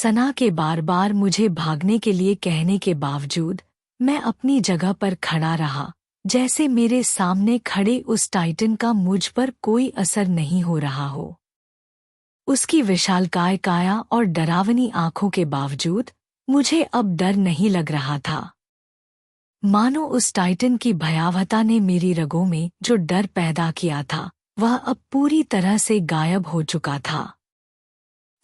सना के बार बार मुझे भागने के लिए कहने के बावजूद मैं अपनी जगह पर खड़ा रहा, जैसे मेरे सामने खड़े उस टाइटन का मुझ पर कोई असर नहीं हो रहा हो। उसकी विशालकाय काया और डरावनी आंखों के बावजूद मुझे अब डर नहीं लग रहा था। मानो उस टाइटन की भयावहता ने मेरी रगों में जो डर पैदा किया था वह अब पूरी तरह से गायब हो चुका था।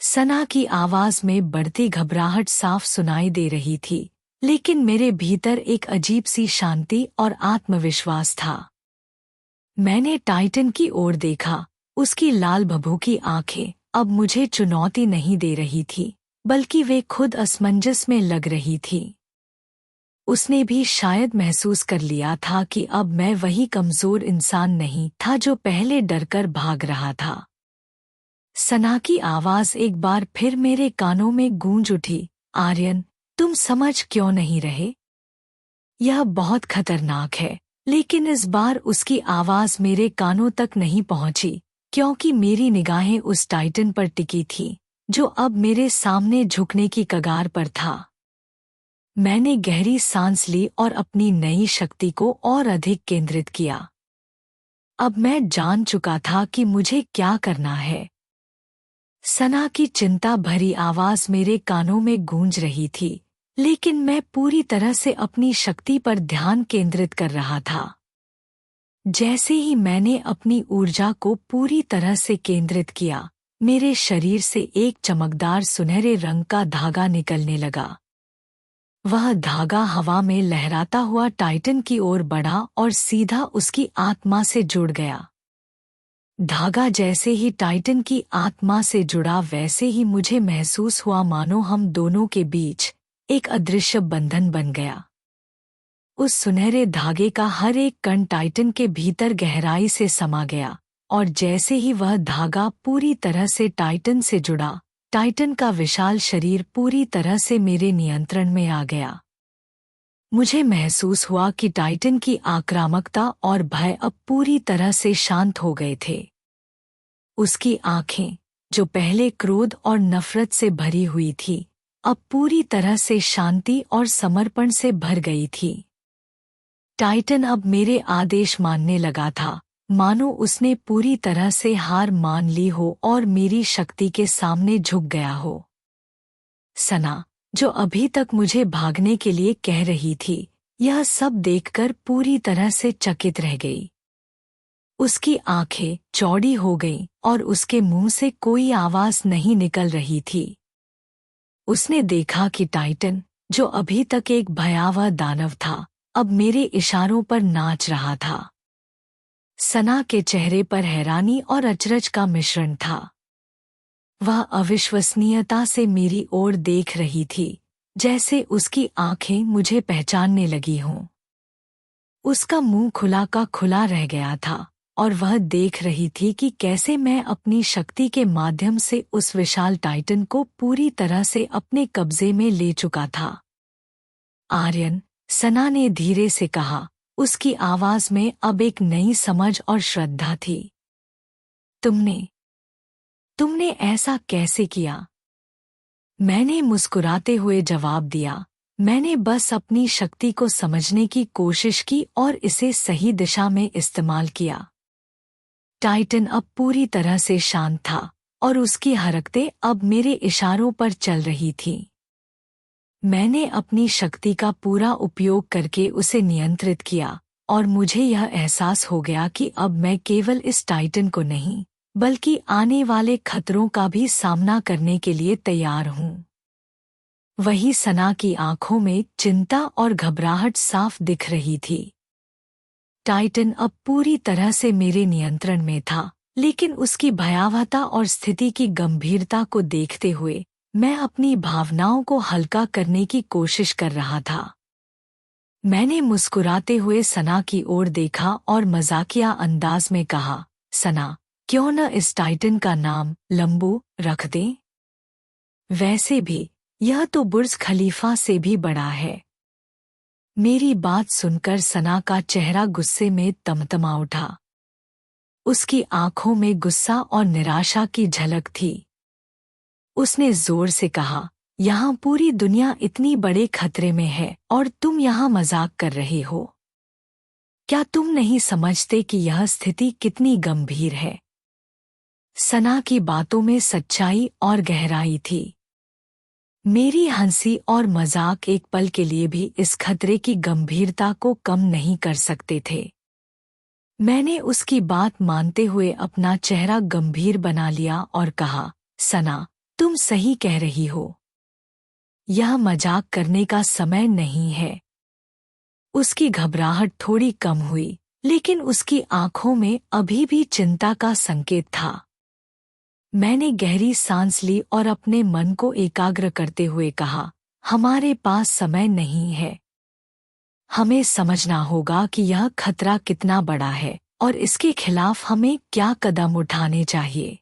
सना की आवाज में बढ़ती घबराहट साफ सुनाई दे रही थी, लेकिन मेरे भीतर एक अजीब सी शांति और आत्मविश्वास था। मैंने टाइटन की ओर देखा। उसकी लाल भभूकी आंखें अब मुझे चुनौती नहीं दे रही थी, बल्कि वे खुद असमंजस में लग रही थी। उसने भी शायद महसूस कर लिया था कि अब मैं वही कमजोर इंसान नहीं था जो पहले डरकर भाग रहा था। सना की आवाज एक बार फिर मेरे कानों में गूंज उठी, आर्यन, तुम समझ क्यों नहीं रहे? यह बहुत खतरनाक है। लेकिन इस बार उसकी आवाज मेरे कानों तक नहीं पहुंची, क्योंकि मेरी निगाहें उस टाइटन पर टिकी थीं, जो अब मेरे सामने झुकने की कगार पर था। मैंने गहरी सांस ली और अपनी नई शक्ति को और अधिक केंद्रित किया। अब मैं जान चुका था कि मुझे क्या करना है। सना की चिंता भरी आवाज मेरे कानों में गूंज रही थी, लेकिन मैं पूरी तरह से अपनी शक्ति पर ध्यान केंद्रित कर रहा था। जैसे ही मैंने अपनी ऊर्जा को पूरी तरह से केंद्रित किया, मेरे शरीर से एक चमकदार सुनहरे रंग का धागा निकलने लगा। वह धागा हवा में लहराता हुआ टाइटन की ओर बढ़ा और सीधा उसकी आत्मा से जुड़ गया। धागा जैसे ही टाइटन की आत्मा से जुड़ा, वैसे ही मुझे महसूस हुआ मानो हम दोनों के बीच एक अदृश्य बंधन बन गया। उस सुनहरे धागे का हर एक कण टाइटन के भीतर गहराई से समा गया, और जैसे ही वह धागा पूरी तरह से टाइटन से जुड़ा, टाइटन का विशाल शरीर पूरी तरह से मेरे नियंत्रण में आ गया। मुझे महसूस हुआ कि टाइटन की आक्रामकता और भय अब पूरी तरह से शांत हो गए थे। उसकी आंखें, जो पहले क्रोध और नफरत से भरी हुई थी, अब पूरी तरह से शांति और समर्पण से भर गई थी। टाइटन अब मेरे आदेश मानने लगा था, मानो उसने पूरी तरह से हार मान ली हो और मेरी शक्ति के सामने झुक गया हो। सना, जो अभी तक मुझे भागने के लिए कह रही थी, यह सब देखकर पूरी तरह से चकित रह गई। उसकी आंखें चौड़ी हो गईं और उसके मुंह से कोई आवाज नहीं निकल रही थी। उसने देखा कि टाइटन, जो अभी तक एक भयावह दानव था, अब मेरे इशारों पर नाच रहा था। सना के चेहरे पर हैरानी और अचरज का मिश्रण था। वह अविश्वसनीयता से मेरी ओर देख रही थी, जैसे उसकी आंखें मुझे पहचानने लगी हों। उसका मुंह खुला का खुला रह गया था, और वह देख रही थी कि कैसे मैं अपनी शक्ति के माध्यम से उस विशाल टाइटन को पूरी तरह से अपने कब्जे में ले चुका था। आर्यन, सना ने धीरे से कहा, उसकी आवाज में अब एक नई समझ और श्रद्धा थी। तुमने ऐसा कैसे किया? मैंने मुस्कुराते हुए जवाब दिया, मैंने बस अपनी शक्ति को समझने की कोशिश की और इसे सही दिशा में इस्तेमाल किया। टाइटन अब पूरी तरह से शांत था, और उसकी हरकतें अब मेरे इशारों पर चल रही थीं। मैंने अपनी शक्ति का पूरा उपयोग करके उसे नियंत्रित किया, और मुझे यह एहसास हो गया कि अब मैं केवल इस टाइटन को नहीं, बल्कि आने वाले खतरों का भी सामना करने के लिए तैयार हूँ। वही सना की आंखों में चिंता और घबराहट साफ दिख रही थी। टाइटन अब पूरी तरह से मेरे नियंत्रण में था, लेकिन उसकी भयावहता और स्थिति की गंभीरता को देखते हुए मैं अपनी भावनाओं को हल्का करने की कोशिश कर रहा था। मैंने मुस्कुराते हुए सना की ओर देखा और मजाकिया अंदाज में कहा, सना, क्यों न इस टाइटन का नाम लंबू रख दें? वैसे भी यह तो बुर्ज खलीफा से भी बड़ा है। मेरी बात सुनकर सना का चेहरा गुस्से में तमतमा उठा। उसकी आंखों में गुस्सा और निराशा की झलक थी। उसने जोर से कहा, यहाँ पूरी दुनिया इतनी बड़े खतरे में है और तुम यहाँ मजाक कर रहे हो। क्या तुम नहीं समझते कि यह स्थिति कितनी गंभीर है? सना की बातों में सच्चाई और गहराई थी। मेरी हंसी और मजाक एक पल के लिए भी इस खतरे की गंभीरता को कम नहीं कर सकते थे। मैंने उसकी बात मानते हुए अपना चेहरा गंभीर बना लिया और कहा, सना, तुम सही कह रही हो। यह मजाक करने का समय नहीं है। उसकी घबराहट थोड़ी कम हुई, लेकिन उसकी आंखों में अभी भी चिंता का संकेत था। मैंने गहरी सांस ली और अपने मन को एकाग्र करते हुए कहा, हमारे पास समय नहीं है। हमें समझना होगा कि यह खतरा कितना बड़ा है और इसके खिलाफ हमें क्या कदम उठाने चाहिए।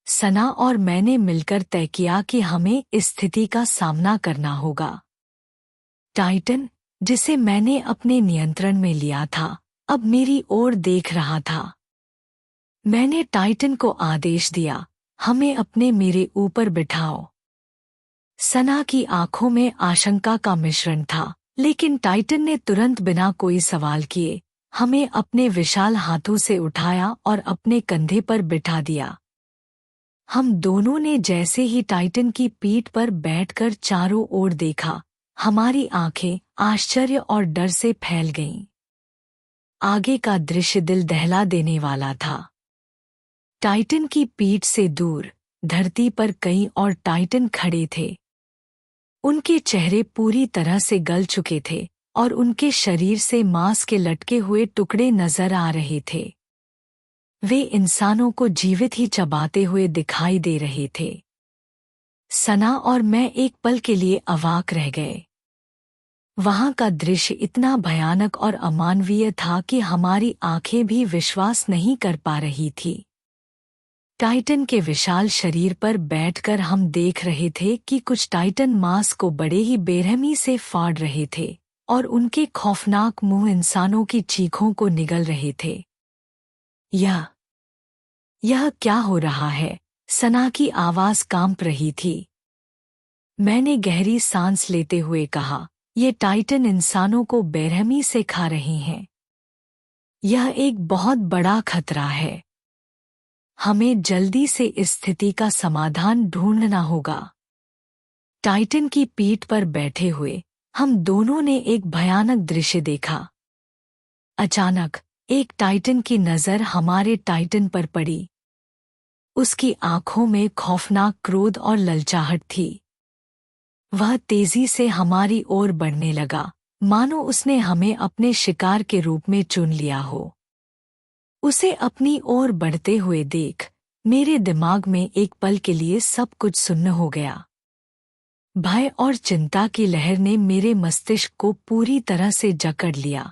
सना और मैंने मिलकर तय किया कि हमें इस स्थिति का सामना करना होगा। टाइटन, जिसे मैंने अपने नियंत्रण में लिया था, अब मेरी ओर देख रहा था। मैंने टाइटन को आदेश दिया, हमें अपने मेरे ऊपर बिठाओ। सना की आंखों में आशंका का मिश्रण था, लेकिन टाइटन ने तुरंत बिना कोई सवाल किए हमें अपने विशाल हाथों से उठाया और अपने कंधे पर बिठा दिया। हम दोनों ने जैसे ही टाइटन की पीठ पर बैठकर चारों ओर देखा, हमारी आंखें आश्चर्य और डर से फैल गईं। आगे का दृश्य दिल दहला देने वाला था। टाइटन की पीठ से दूर धरती पर कई और टाइटन खड़े थे। उनके चेहरे पूरी तरह से गल चुके थे और उनके शरीर से मांस के लटके हुए टुकड़े नजर आ रहे थे। वे इंसानों को जीवित ही चबाते हुए दिखाई दे रहे थे। सना और मैं एक पल के लिए अवाक रह गए। वहां का दृश्य इतना भयानक और अमानवीय था कि हमारी आंखें भी विश्वास नहीं कर पा रही थी। टाइटन के विशाल शरीर पर बैठकर हम देख रहे थे कि कुछ टाइटन मांस को बड़े ही बेरहमी से फाड़ रहे थे और उनके खौफनाक मुंह इंसानों की चीखों को निगल रहे थे। यह क्या हो रहा है? सना की आवाज कांप रही थी। मैंने गहरी सांस लेते हुए कहा, ये टाइटन इंसानों को बेरहमी से खा रहे हैं। यह एक बहुत बड़ा खतरा है। हमें जल्दी से इस स्थिति का समाधान ढूंढना होगा। टाइटन की पीठ पर बैठे हुए हम दोनों ने एक भयानक दृश्य देखा। अचानक एक टाइटन की नजर हमारे टाइटन पर पड़ी। उसकी आंखों में खौफनाक क्रोध और ललचाहट थी। वह तेजी से हमारी ओर बढ़ने लगा, मानो उसने हमें अपने शिकार के रूप में चुन लिया हो। उसे अपनी ओर बढ़ते हुए देख मेरे दिमाग में एक पल के लिए सब कुछ सुन्न हो गया। भय और चिंता की लहर ने मेरे मस्तिष्क को पूरी तरह से जकड़ लिया।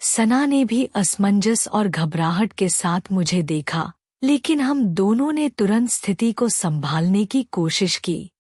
सना ने भी असमंजस और घबराहट के साथ मुझे देखा, लेकिन हम दोनों ने तुरंत स्थिति को संभालने की कोशिश की।